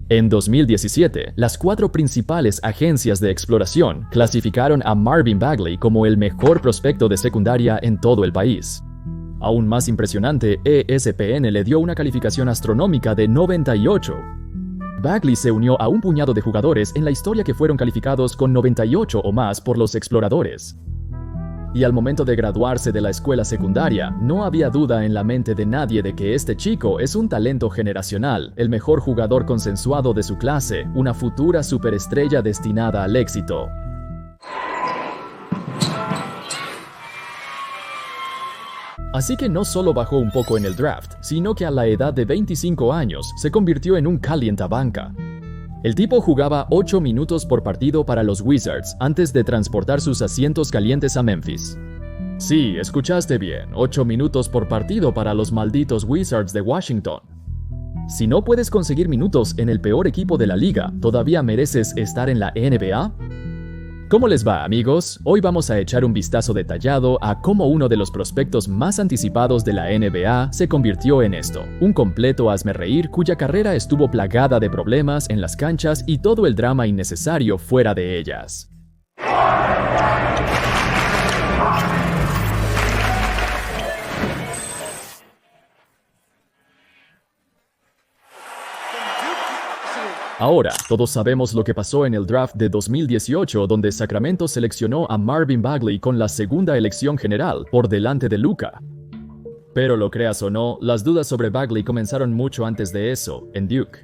En 2017, las 4 principales agencias de exploración clasificaron a Marvin Bagley como el mejor prospecto de secundaria en todo el país. Aún más impresionante, ESPN le dio una calificación astronómica de 98. Bagley se unió a un puñado de jugadores en la historia que fueron calificados con 98 o más por los exploradores. Y al momento de graduarse de la escuela secundaria, no había duda en la mente de nadie de que este chico es un talento generacional, el mejor jugador consensuado de su clase, una futura superestrella destinada al éxito. Así que no solo bajó un poco en el draft, sino que a la edad de 25 años se convirtió en un calientabanca. El tipo jugaba 8 minutos por partido para los Wizards antes de transportar sus asientos calientes a Memphis. Sí, escuchaste bien, 8 minutos por partido para los malditos Wizards de Washington. Si no puedes conseguir minutos en el peor equipo de la liga, ¿todavía mereces estar en la NBA? ¿Cómo les va, amigos? Hoy vamos a echar un vistazo detallado a cómo uno de los prospectos más anticipados de la NBA se convirtió en esto, un completo hazmerreír cuya carrera estuvo plagada de problemas en las canchas y todo el drama innecesario fuera de ellas. Ahora, todos sabemos lo que pasó en el draft de 2018, donde Sacramento seleccionó a Marvin Bagley con la segunda elección general, por delante de Luka. Pero lo creas o no, las dudas sobre Bagley comenzaron mucho antes de eso, en Duke.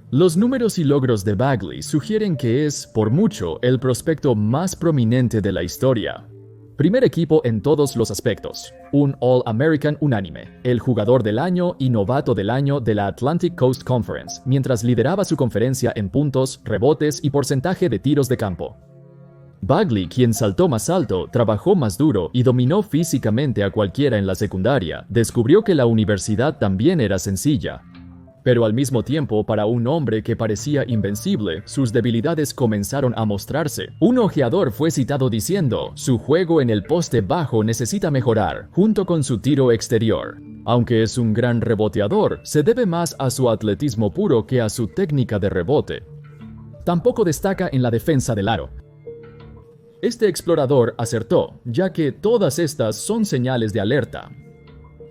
Los números y logros de Bagley sugieren que es, por mucho, el prospecto más prominente de la historia. Primer equipo en todos los aspectos, un All-American unánime, el jugador del año y novato del año de la Atlantic Coast Conference, mientras lideraba su conferencia en puntos, rebotes y porcentaje de tiros de campo. Bagley, quien saltó más alto, trabajó más duro y dominó físicamente a cualquiera en la secundaria, descubrió que la universidad también era sencilla. Pero al mismo tiempo, para un hombre que parecía invencible, sus debilidades comenzaron a mostrarse. Un ojeador fue citado diciendo, su juego en el poste bajo necesita mejorar, junto con su tiro exterior. Aunque es un gran reboteador, se debe más a su atletismo puro que a su técnica de rebote. Tampoco destaca en la defensa del aro. Este explorador acertó, ya que todas estas son señales de alerta.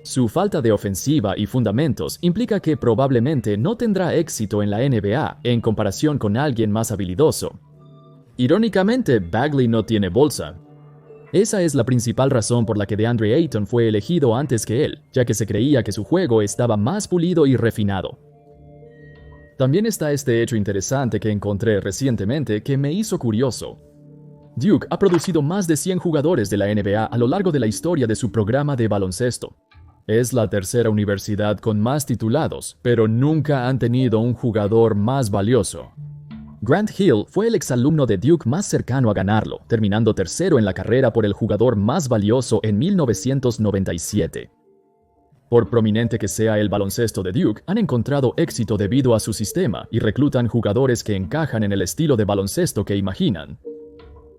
Su falta de ofensiva y fundamentos implica que probablemente no tendrá éxito en la NBA en comparación con alguien más habilidoso. Irónicamente, Bagley no tiene bolsa. Esa es la principal razón por la que DeAndre Ayton fue elegido antes que él, ya que se creía que su juego estaba más pulido y refinado. También está este hecho interesante que encontré recientemente que me hizo curioso. Duke ha producido más de 100 jugadores de la NBA a lo largo de la historia de su programa de baloncesto. Es la tercera universidad con más titulados, pero nunca han tenido un jugador más valioso. Grant Hill fue el exalumno de Duke más cercano a ganarlo, terminando tercero en la carrera por el jugador más valioso en 1997. Por prominente que sea el baloncesto de Duke, han encontrado éxito debido a su sistema y reclutan jugadores que encajan en el estilo de baloncesto que imaginan.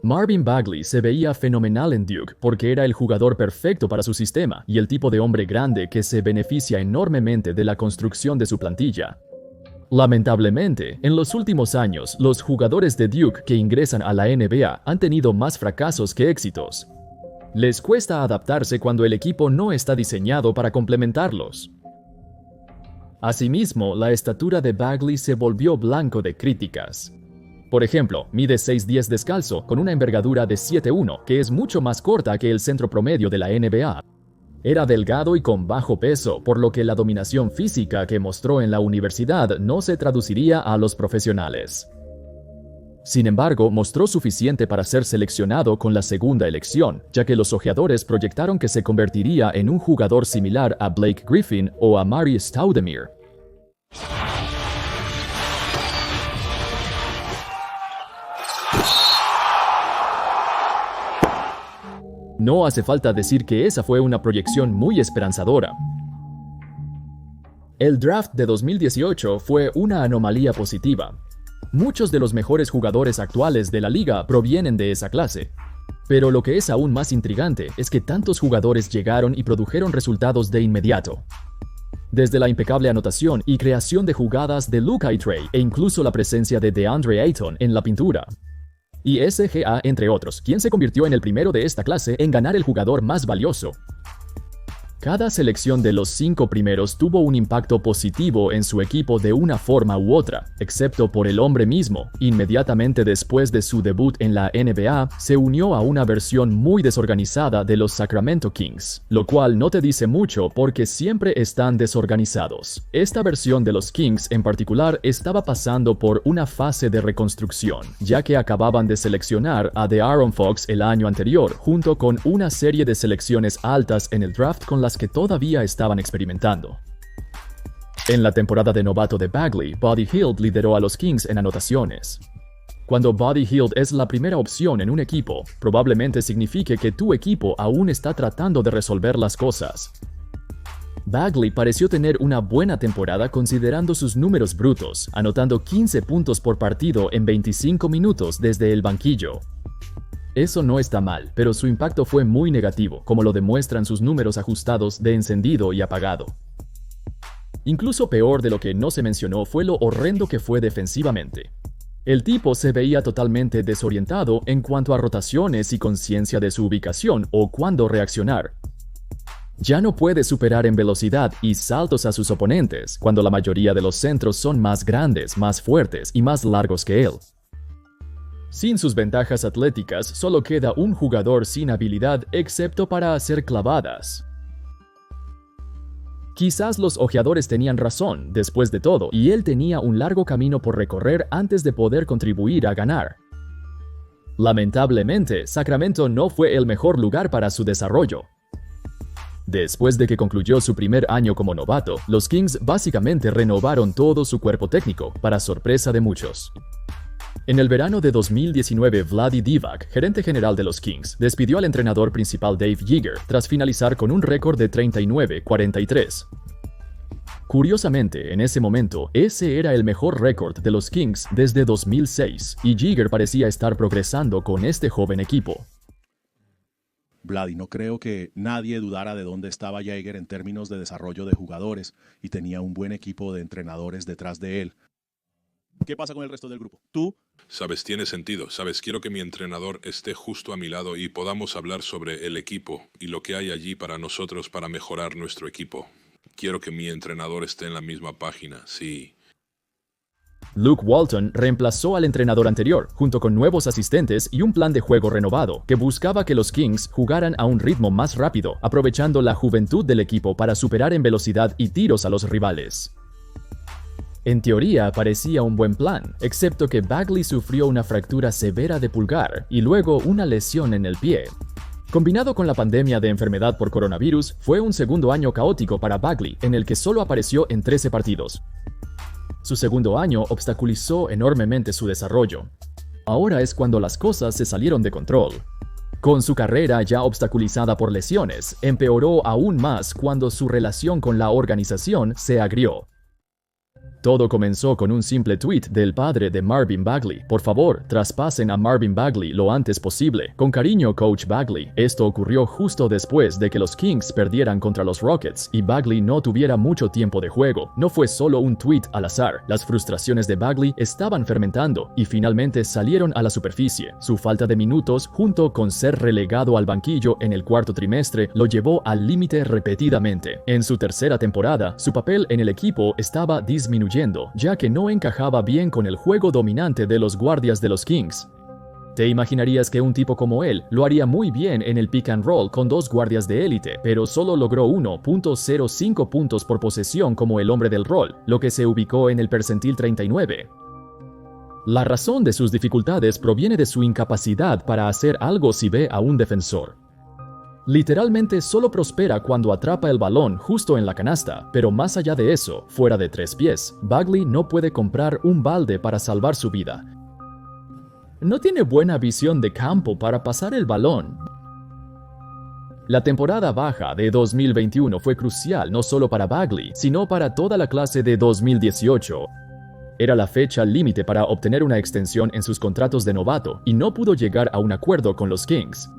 Marvin Bagley se veía fenomenal en Duke porque era el jugador perfecto para su sistema y el tipo de hombre grande que se beneficia enormemente de la construcción de su plantilla. Lamentablemente, en los últimos años, los jugadores de Duke que ingresan a la NBA han tenido más fracasos que éxitos. Les cuesta adaptarse cuando el equipo no está diseñado para complementarlos. Asimismo, la estatura de Bagley se volvió blanco de críticas. Por ejemplo, mide 6'10" descalzo, con una envergadura de 7'1", que es mucho más corta que el centro promedio de la NBA. Era delgado y con bajo peso, por lo que la dominación física que mostró en la universidad no se traduciría a los profesionales. Sin embargo, mostró suficiente para ser seleccionado con la segunda elección, ya que los ojeadores proyectaron que se convertiría en un jugador similar a Blake Griffin o a Mari Stoudemire. No hace falta decir que esa fue una proyección muy esperanzadora. El draft de 2018 fue una anomalía positiva. Muchos de los mejores jugadores actuales de la liga provienen de esa clase. Pero lo que es aún más intrigante es que tantos jugadores llegaron y produjeron resultados de inmediato. Desde la impecable anotación y creación de jugadas de Luka y Trey, e incluso la presencia de DeAndre Ayton en la pintura. Y SGA, entre otros, quien se convirtió en el primero de esta clase en ganar el jugador más valioso. Cada selección de los 5 primeros tuvo un impacto positivo en su equipo de una forma u otra, excepto por el hombre mismo. Inmediatamente después de su debut en la NBA, se unió a una versión muy desorganizada de los Sacramento Kings, lo cual no te dice mucho porque siempre están desorganizados. Esta versión de los Kings en particular estaba pasando por una fase de reconstrucción, ya que acababan de seleccionar a De'Aaron Fox el año anterior, junto con una serie de selecciones altas en el draft con las que todavía estaban experimentando. En la temporada de novato de Bagley, Buddy Hield lideró a los Kings en anotaciones. Cuando Buddy Hield es la primera opción en un equipo, probablemente signifique que tu equipo aún está tratando de resolver las cosas. Bagley pareció tener una buena temporada considerando sus números brutos, anotando 15 puntos por partido en 25 minutos desde el banquillo. Eso no está mal, pero su impacto fue muy negativo, como lo demuestran sus números ajustados de encendido y apagado. Incluso peor de lo que no se mencionó fue lo horrendo que fue defensivamente. El tipo se veía totalmente desorientado en cuanto a rotaciones y conciencia de su ubicación o cuándo reaccionar. Ya no puede superar en velocidad y saltos a sus oponentes, cuando la mayoría de los centros son más grandes, más fuertes y más largos que él. Sin sus ventajas atléticas, solo queda un jugador sin habilidad excepto para hacer clavadas. Quizás los ojeadores tenían razón, después de todo, y él tenía un largo camino por recorrer antes de poder contribuir a ganar. Lamentablemente, Sacramento no fue el mejor lugar para su desarrollo. Después de que concluyó su primer año como novato, los Kings básicamente renovaron todo su cuerpo técnico, para sorpresa de muchos. En el verano de 2019, Vlade Divac, gerente general de los Kings, despidió al entrenador principal Dave Joerger tras finalizar con un récord de 39-43. Curiosamente, en ese momento, ese era el mejor récord de los Kings desde 2006, y Joerger parecía estar progresando con este joven equipo. Vlade, no creo que nadie dudara de dónde estaba Joerger en términos de desarrollo de jugadores, y tenía un buen equipo de entrenadores detrás de él. ¿Qué pasa con el resto del grupo? ¿Tú? Sabes, tiene sentido. Sabes, quiero que mi entrenador esté justo a mi lado y podamos hablar sobre el equipo y lo que hay allí para nosotros para mejorar nuestro equipo. Quiero que mi entrenador esté en la misma página, sí. Luke Walton reemplazó al entrenador anterior, junto con nuevos asistentes y un plan de juego renovado, que buscaba que los Kings jugaran a un ritmo más rápido, aprovechando la juventud del equipo para superar en velocidad y tiros a los rivales. En teoría parecía un buen plan, excepto que Bagley sufrió una fractura severa de pulgar y luego una lesión en el pie. Combinado con la pandemia de enfermedad por coronavirus, fue un segundo año caótico para Bagley, en el que solo apareció en 13 partidos. Su segundo año obstaculizó enormemente su desarrollo. Ahora es cuando las cosas se salieron de control. Con su carrera ya obstaculizada por lesiones, empeoró aún más cuando su relación con la organización se agrió. Todo comenzó con un simple tweet del padre de Marvin Bagley. Por favor, traspasen a Marvin Bagley lo antes posible. Con cariño, Coach Bagley. Esto ocurrió justo después de que los Kings perdieran contra los Rockets y Bagley no tuviera mucho tiempo de juego. No fue solo un tweet al azar. Las frustraciones de Bagley estaban fermentando y finalmente salieron a la superficie. Su falta de minutos, junto con ser relegado al banquillo en el cuarto trimestre, lo llevó al límite repetidamente. En su tercera temporada, su papel en el equipo estaba disminuyendo, ya que no encajaba bien con el juego dominante de los guardias de los Kings. Te imaginarías que un tipo como él lo haría muy bien en el pick and roll con 2 guardias de élite, pero solo logró 1.05 puntos por posesión como el hombre del rol, lo que se ubicó en el percentil 39. La razón de sus dificultades proviene de su incapacidad para hacer algo si ve a un defensor. Literalmente solo prospera cuando atrapa el balón justo en la canasta, pero más allá de eso, fuera de 3 pies, Bagley no puede comprar un balde para salvar su vida. No tiene buena visión de campo para pasar el balón. La temporada baja de 2021 fue crucial no solo para Bagley, sino para toda la clase de 2018. Era la fecha límite para obtener una extensión en sus contratos de novato y no pudo llegar a un acuerdo con los Kings.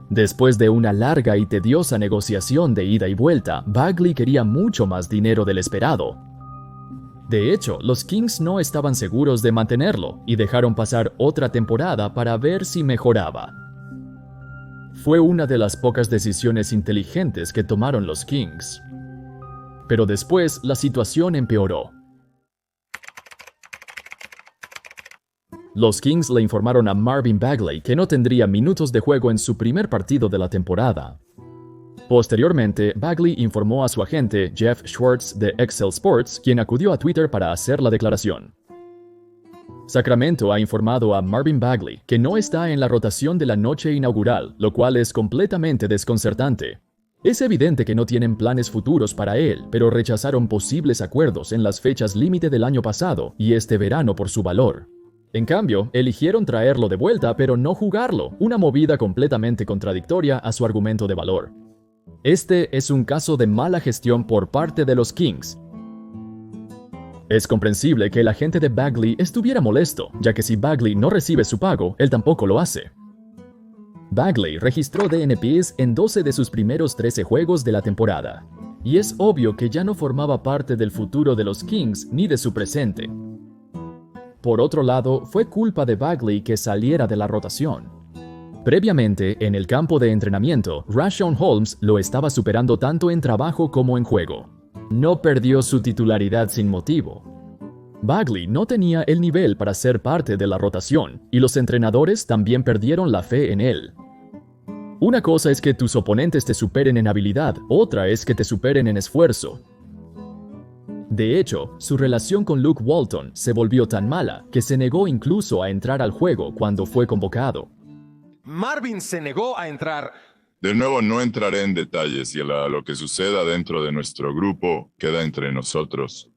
Después de una larga y tediosa negociación de ida y vuelta, Bagley quería mucho más dinero del esperado. De hecho, los Kings no estaban seguros de mantenerlo y dejaron pasar otra temporada para ver si mejoraba. Fue una de las pocas decisiones inteligentes que tomaron los Kings. Pero después la situación empeoró. Los Kings le informaron a Marvin Bagley que no tendría minutos de juego en su primer partido de la temporada. Posteriormente, Bagley informó a su agente Jeff Schwartz de Excel Sports, quien acudió a Twitter para hacer la declaración. Sacramento ha informado a Marvin Bagley que no está en la rotación de la noche inaugural, lo cual es completamente desconcertante. Es evidente que no tienen planes futuros para él, pero rechazaron posibles acuerdos en las fechas límite del año pasado y este verano por su valor. En cambio, eligieron traerlo de vuelta pero no jugarlo, una movida completamente contradictoria a su argumento de valor. Este es un caso de mala gestión por parte de los Kings. Es comprensible que el agente de Bagley estuviera molesto, ya que si Bagley no recibe su pago, él tampoco lo hace. Bagley registró DNPs en 12 de sus primeros 13 juegos de la temporada, y es obvio que ya no formaba parte del futuro de los Kings ni de su presente. Por otro lado, fue culpa de Bagley que saliera de la rotación. Previamente, en el campo de entrenamiento, Rashawn Holmes lo estaba superando tanto en trabajo como en juego. No perdió su titularidad sin motivo. Bagley no tenía el nivel para ser parte de la rotación, y los entrenadores también perdieron la fe en él. Una cosa es que tus oponentes te superen en habilidad, otra es que te superen en esfuerzo. De hecho, su relación con Luke Walton se volvió tan mala que se negó incluso a entrar al juego cuando fue convocado. Marvin se negó a entrar. De nuevo, no entraré en detalles y lo que suceda dentro de nuestro grupo queda entre nosotros.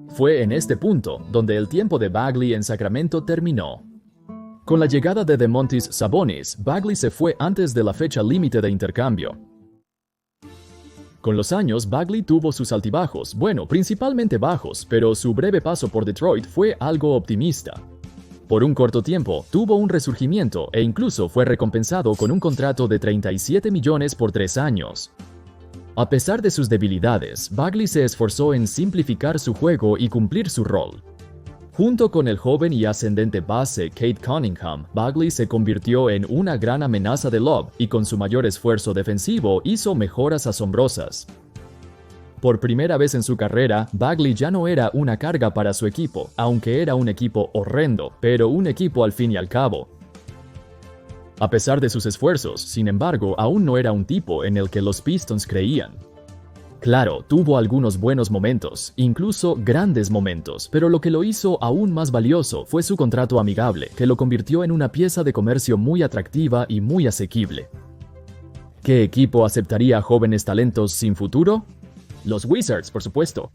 Fue en este punto donde el tiempo de Bagley en Sacramento terminó. Con la llegada de Domantas Sabonis, Bagley se fue antes de la fecha límite de intercambio. Con los años, Bagley tuvo sus altibajos, bueno, principalmente bajos, pero su breve paso por Detroit fue algo optimista. Por un corto tiempo, tuvo un resurgimiento e incluso fue recompensado con un contrato de $37 millones por 3 años. A pesar de sus debilidades, Bagley se esforzó en simplificar su juego y cumplir su rol. Junto con el joven y ascendente base Cade Cunningham, Bagley se convirtió en una gran amenaza de lob y con su mayor esfuerzo defensivo hizo mejoras asombrosas. Por primera vez en su carrera, Bagley ya no era una carga para su equipo, aunque era un equipo horrendo, pero un equipo al fin y al cabo. A pesar de sus esfuerzos, sin embargo, aún no era un tipo en el que los Pistons creían. Claro, tuvo algunos buenos momentos, incluso grandes momentos, pero lo que lo hizo aún más valioso fue su contrato amigable, que lo convirtió en una pieza de comercio muy atractiva y muy asequible. ¿Qué equipo aceptaría jóvenes talentos sin futuro? Los Wizards, por supuesto.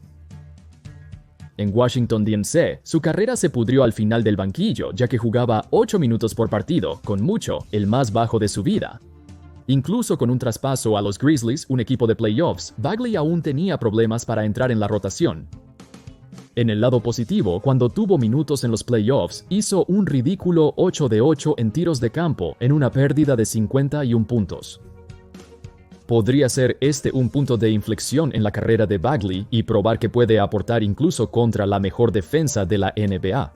En Washington D.C., su carrera se pudrió al final del banquillo, ya que jugaba 8 minutos por partido, con mucho, el más bajo de su vida. Incluso con un traspaso a los Grizzlies, un equipo de playoffs, Bagley aún tenía problemas para entrar en la rotación. En el lado positivo, cuando tuvo minutos en los playoffs, hizo un ridículo 8 de 8 en tiros de campo en una pérdida de 51 puntos. ¿Podría ser este un punto de inflexión en la carrera de Bagley y probar que puede aportar incluso contra la mejor defensa de la NBA?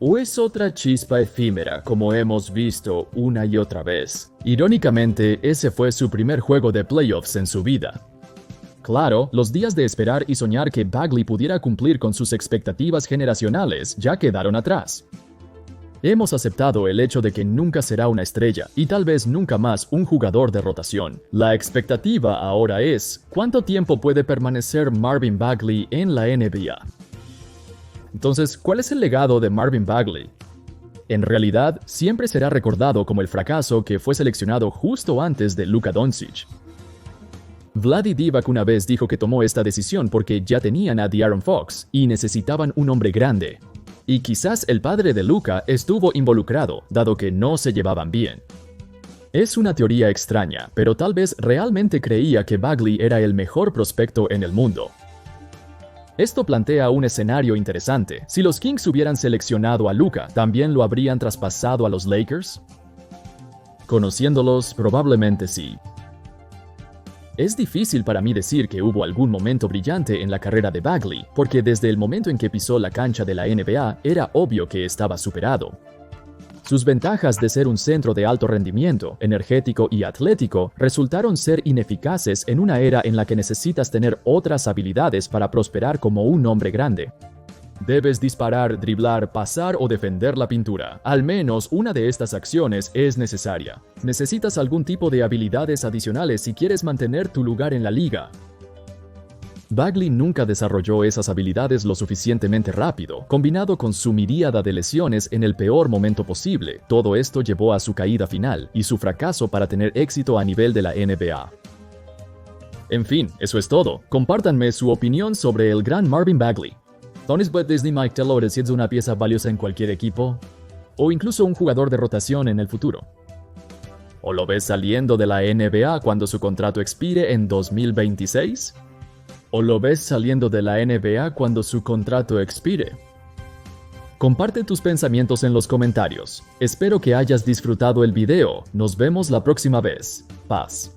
¿O es otra chispa efímera, como hemos visto una y otra vez? Irónicamente, ese fue su primer juego de playoffs en su vida. Claro, los días de esperar y soñar que Bagley pudiera cumplir con sus expectativas generacionales ya quedaron atrás. Hemos aceptado el hecho de que nunca será una estrella y tal vez nunca más un jugador de rotación. La expectativa ahora es, ¿cuánto tiempo puede permanecer Marvin Bagley en la NBA? Entonces, ¿cuál es el legado de Marvin Bagley? En realidad, siempre será recordado como el fracaso que fue seleccionado justo antes de Luka Doncic. Vlade Divac una vez dijo que tomó esta decisión porque ya tenían a De'Aaron Fox y necesitaban un hombre grande. Y quizás el padre de Luka estuvo involucrado, dado que no se llevaban bien. Es una teoría extraña, pero tal vez realmente creía que Bagley era el mejor prospecto en el mundo. Esto plantea un escenario interesante. Si los Kings hubieran seleccionado a Luka, ¿también lo habrían traspasado a los Lakers? Conociéndolos, probablemente sí. Es difícil para mí decir que hubo algún momento brillante en la carrera de Bagley, porque desde el momento en que pisó la cancha de la NBA era obvio que estaba superado. Sus ventajas de ser un centro de alto rendimiento, energético y atlético resultaron ser ineficaces en una era en la que necesitas tener otras habilidades para prosperar como un hombre grande. Debes disparar, driblar, pasar o defender la pintura. Al menos una de estas acciones es necesaria. Necesitas algún tipo de habilidades adicionales si quieres mantener tu lugar en la liga. Bagley nunca desarrolló esas habilidades lo suficientemente rápido, combinado con su miríada de lesiones en el peor momento posible. Todo esto llevó a su caída final y su fracaso para tener éxito a nivel de la NBA. En fin, eso es todo. Compártanme su opinión sobre el gran Marvin Bagley. ¿Tony Disney Mike Taylor es una pieza valiosa en cualquier equipo? ¿O incluso un jugador de rotación en el futuro? ¿O lo ves saliendo de la NBA cuando su contrato expire en 2026? ¿O lo ves saliendo de la NBA cuando su contrato expire? Comparte tus pensamientos en los comentarios. Espero que hayas disfrutado el video. Nos vemos la próxima vez. Paz.